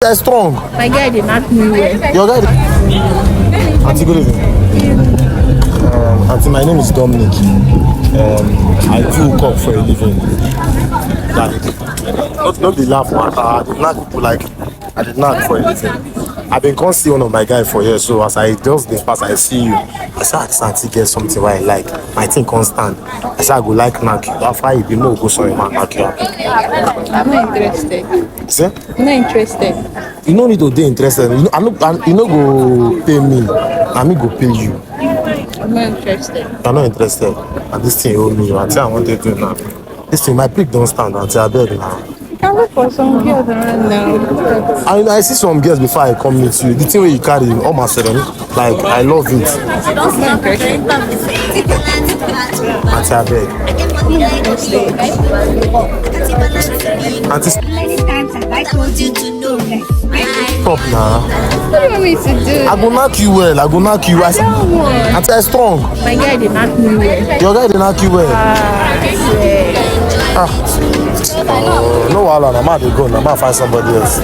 They're strong. My guy did not know it. Your guy. Auntie, good evening. Auntie, my name is Dominic. I do cook for a living. Like, not the laugh, man. I did not people like. I did not for a living. I've been constantly one of my guys for years. So as I just this past, I see you. I said, Auntie, get something where I like. My thing constant. I said, I go like knock you. That's why you know go sorry, man, knock you. I'm not interested. See? I'm not interested. You no need to be interested. You know go pay me. I mean go pay you. I'm not interested. I'm not interested. And this thing you owe me. Until I want to do now. This thing, my pick don't stand until I beg now. You can look for some girls around now. I see some girls before I come meet you. The thing where you carry almost like I love it. I'm not interested. Until I beg. Stop now. What do you want me to do? I go knock you well. I go knock you. I until I strong. My guy did not know it. Your guy did knock you well. No, wahala. I'm out to go. I'm out to find somebody else.